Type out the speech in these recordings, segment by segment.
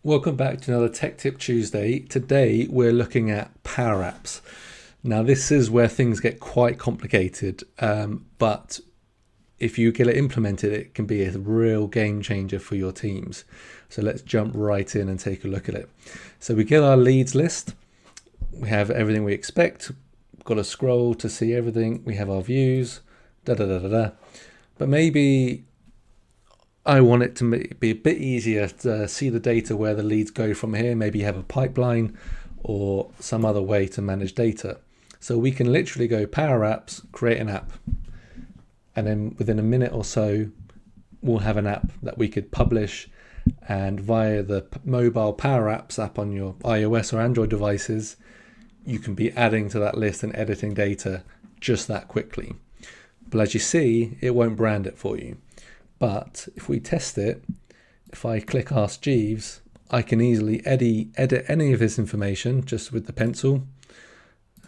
Welcome back to another Tech Tip Tuesday. Today we're looking at PowerApps. Now this is where things get quite complicated, but if you get it implemented, it can be a real game changer for your teams. So let's jump right in and take a look at it. So we get our leads list. We have everything we expect. We've got to scroll to see everything. We have our views, But maybe I want it to be a bit easier to see the data where the leads go from here. Maybe you have a pipeline or some other way to manage data. So we can literally go PowerApps, create an app. And then within a minute or so, we'll have an app that we could publish. And via the mobile PowerApps app on your iOS or Android devices, you can be adding to that list and editing data just that quickly. But as you see, it won't brand it for you. But if we test it, if I click Ask Jeeves, I can easily edit any of this information just with the pencil.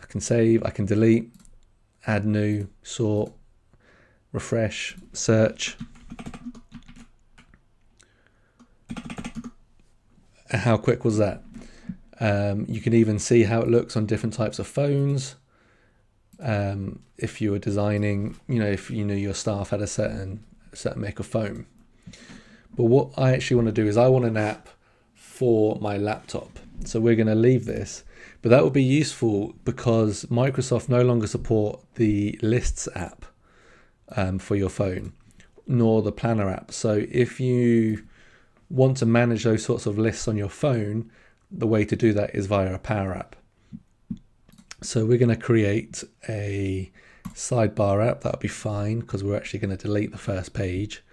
I can save, I can delete, add new, sort, refresh, search. And how quick was that? You can even see how it looks on different types of phones. If you were designing, if you knew your staff had a certain make of phone. But what I actually want to do is I want an app for my laptop. So we're going to leave this, but that will be useful because Microsoft no longer support the Lists app for your phone, nor the Planner app. So if you want to manage those sorts of lists on your phone, the way to do that is via a Power App. So we're going to create a sidebar app. That'll be fine because we're actually going to delete the first page,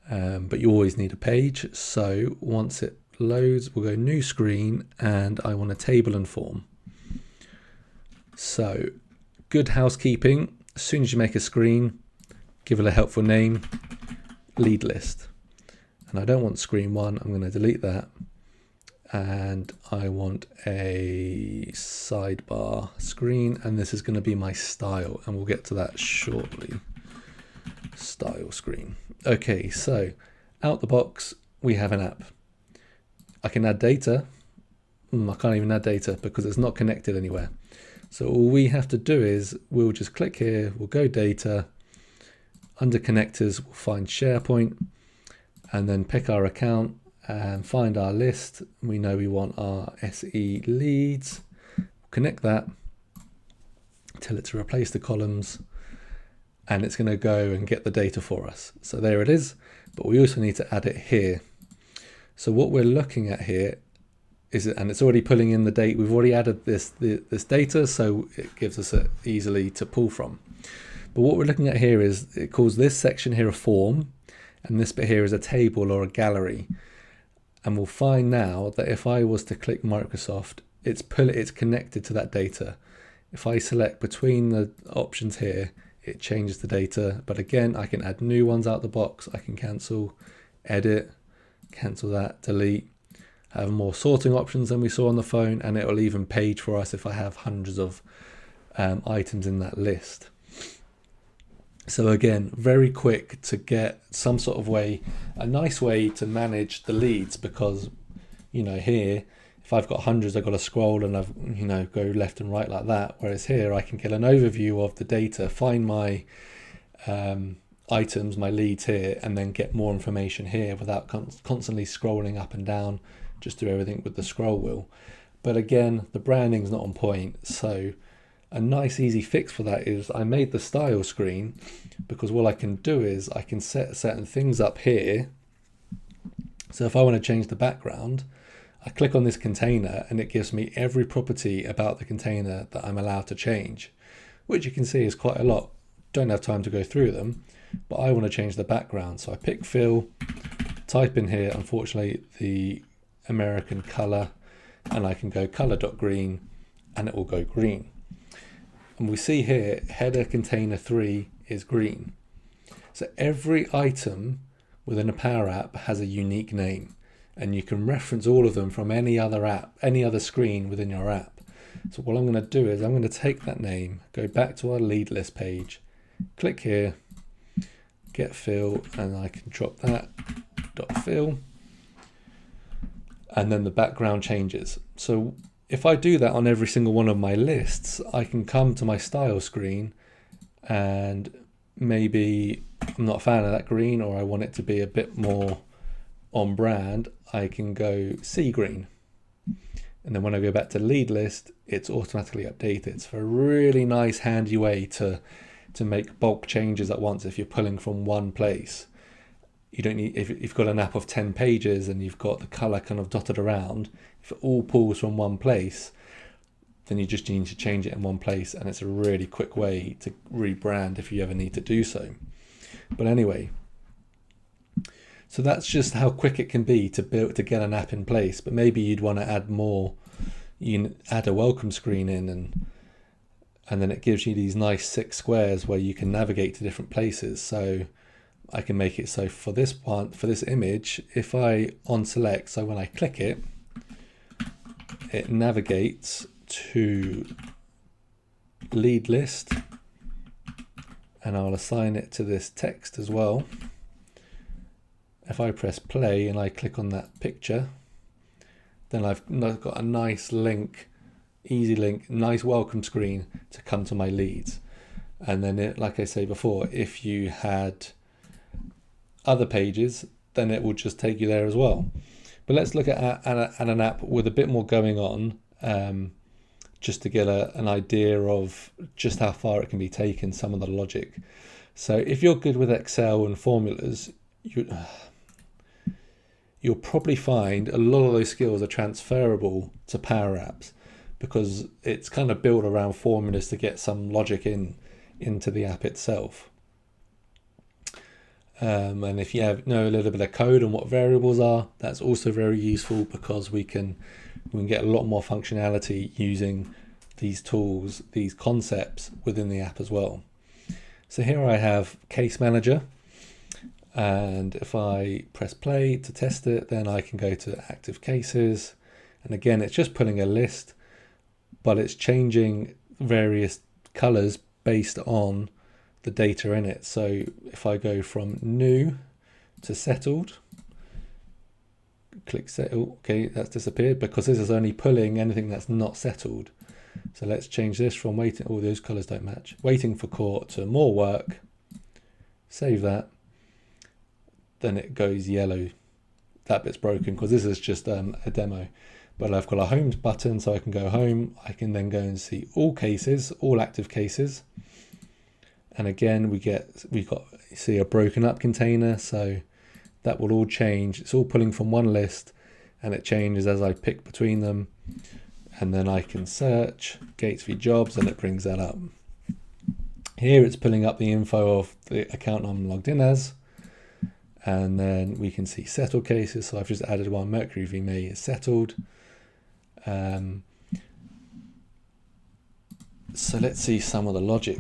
but you always need a page. So once it loads, we'll go new screen and I want a table and form. So good housekeeping, as soon as you make a screen, give it a helpful name, lead list. And I don't want screen 1, I'm going to delete that. And I want a sidebar screen, and this is going to be my style, and we'll get to that shortly. Style screen. Okay, so out the box we have an app. I can add data. I can't even add data because it's not connected anywhere. So all we have to do is we'll just click here, we'll go data, under connectors we'll find SharePoint, and then pick our account and find our list. We know we want our SE leads. Connect that, tell it to replace the columns, and it's going to go and get the data for us. So there it is, but we also need to add it here. So what we're looking at here is, and it's already pulling in the date. We've already added this data, so it gives us it easily to pull from. But what we're looking at here is, it calls this section here a form, and this bit here is a table or a gallery. And we'll find now that if I was to click Microsoft, it's connected to that data. If I select between the options here, it changes the data. But again, I can add new ones out the box. I can cancel, edit, cancel that, delete, have more sorting options than we saw on the phone, and it will even page for us if I have hundreds of items in that list. So again, very quick to get some sort of way, a nice way to manage the leads, because, here, if I've got hundreds, I've got to scroll and I've, go left and right like that. Whereas here, I can get an overview of the data, find my items, my leads here, and then get more information here without constantly scrolling up and down, just do everything with the scroll wheel. But again, the branding's not on point. So a nice easy fix for that is I made the style screen, because what I can do is I can set certain things up here. So if I want to change the background, I click on this container and it gives me every property about the container that I'm allowed to change, which you can see is quite a lot. Don't have time to go through them, but I want to change the background. So I pick fill, type in here, unfortunately, the American color, and I can go color.green and it will go green. And we see here, header container 3 is green. So every item within a Power App has a unique name, and you can reference all of them from any other app, any other screen within your app. So what I'm going to do is I'm going to take that name, go back to our lead list page, click here, get fill, and I can drop that dot fill. and then the background changes. So if I do that on every single one of my lists, I can come to my style screen, and maybe I'm not a fan of that green, or I want it to be a bit more on brand, I can go sea green. And then when I go back to lead list, it's automatically updated. It's a really nice, handy way to make bulk changes at once if you're pulling from one place. You don't need, if you've got an app of 10 pages and you've got the color kind of dotted around, if it all pulls from one place, then you just need to change it in one place, and it's a really quick way to rebrand if you ever need to do so. But anyway, so that's just how quick it can be to get an app in place. But maybe you'd want to add more. You can add a welcome screen in, and then it gives you these nice 6 squares where you can navigate to different places. So I can make it so for this image, if I on select, so when I click it, it navigates to lead list, and I'll assign it to this text as well. If I press play and I click on that picture, then I've got a nice link, easy link, nice welcome screen to come to my leads. And then like I say before, if you had other pages, then it will just take you there as well. But let's look at an app with a bit more going on, just to get an idea of just how far it can be taken, some of the logic. So if you're good with Excel and formulas, you'll probably find a lot of those skills are transferable to PowerApps, because it's kind of built around formulas to get some logic into the app itself. And if you know a little bit of code and what variables are, that's also very useful, because we can get a lot more functionality using these tools, these concepts within the app as well. So here I have Case Manager, and if I press play to test it, then I can go to active cases, and again it's just pulling a list, but it's changing various colors based on the data in it. So if I go from new to settled, click settle, okay, that's disappeared because this is only pulling anything that's not settled. So let's change this from waiting, all those colors don't match, waiting for court, to more work. Save that, then it goes yellow. That bit's broken because this is just a demo, but I've got a home button, so I can go home. I can then go and see all cases, all active cases. And again, we see a broken up container, so that will all change. It's all pulling from one list, and it changes as I pick between them. And then I can search Gates v Jobs, and it brings that up. Here it's pulling up the info of the account I'm logged in as, and then we can see settled cases. So I've just added one. Mercury v May is settled. So let's see some of the logic.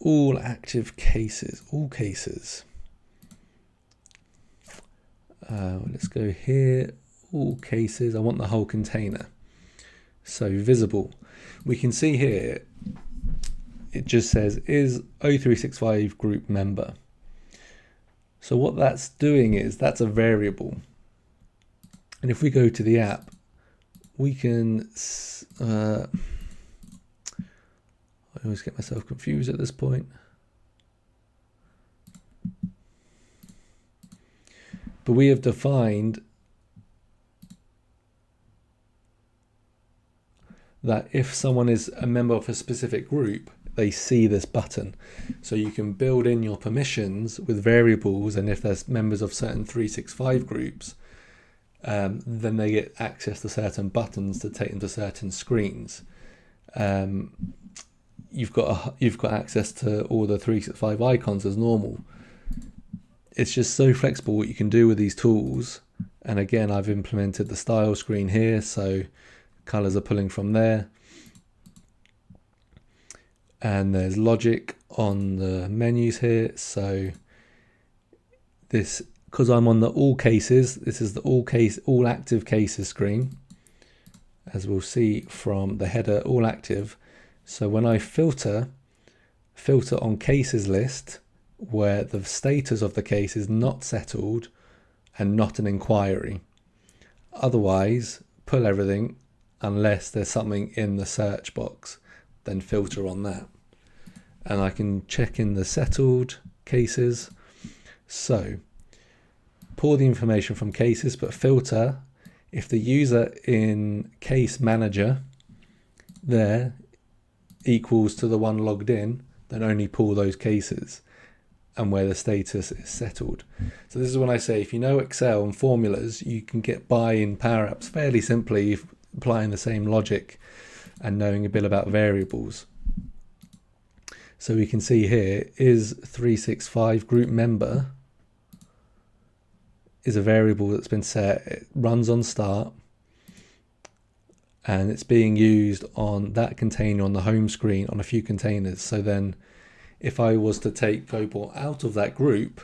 All active cases, all cases. Let's go here, all cases. I want the whole container. So visible. We can see here, it just says, is O365 group member. So what that's doing is, that's a variable. And if we go to the app, we can, I always get myself confused at this point. But we have defined that if someone is a member of a specific group, they see this button. So you can build in your permissions with variables, and if there's members of certain 365 groups, then they get access to certain buttons to take them to certain screens. You've got access to all the 365 icons as normal. It's just so flexible what you can do with these tools. And again, I've implemented the style screen here, so colors are pulling from there. And there's logic on the menus here. So this, because I'm on the all cases, this is the all active cases screen, as we'll see from the header, all active. So when I filter on cases list, where the status of the case is not settled and not an inquiry. Otherwise, pull everything unless there's something in the search box, then filter on that. And I can check in the settled cases. So pull the information from cases, but filter if the user in case manager there equals to the one logged in, then only pull those cases and where the status is settled. So this is when I say, if you know Excel and formulas, you can get by in PowerApps fairly simply, applying the same logic and knowing a bit about variables. So we can see here, is 365 group member is a variable that's been set. It runs on start and it's being used on that container on the home screen on a few containers. So then if I was to take Cobalt out of that group,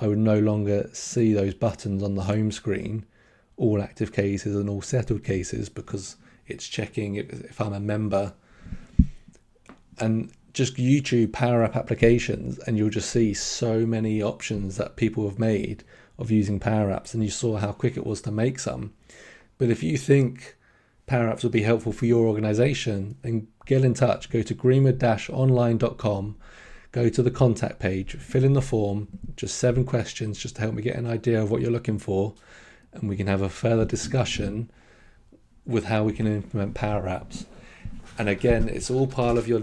I would no longer see those buttons on the home screen, all active cases and all settled cases, because it's checking if I'm a member. And just YouTube Power App applications and you'll just see so many options that people have made of using Power Apps, and you saw how quick it was to make some. But if you think Power Apps will be helpful for your organization, then get in touch. Go to greenwood-online.com, go to the contact page, fill in the form, just 7 questions just to help me get an idea of what you're looking for, and we can have a further discussion with how we can implement Power Apps. And again, it's all part of your...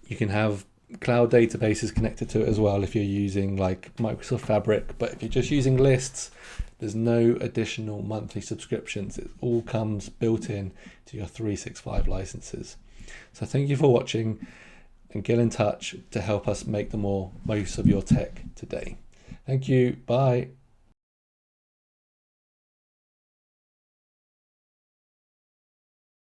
You can have cloud databases connected to it as well if you're using like Microsoft Fabric, but if you're just using lists, there's no additional monthly subscriptions. It all comes built in to your 365 licenses. So thank you for watching, and get in touch to help us make the most of your tech today. Thank you. Bye.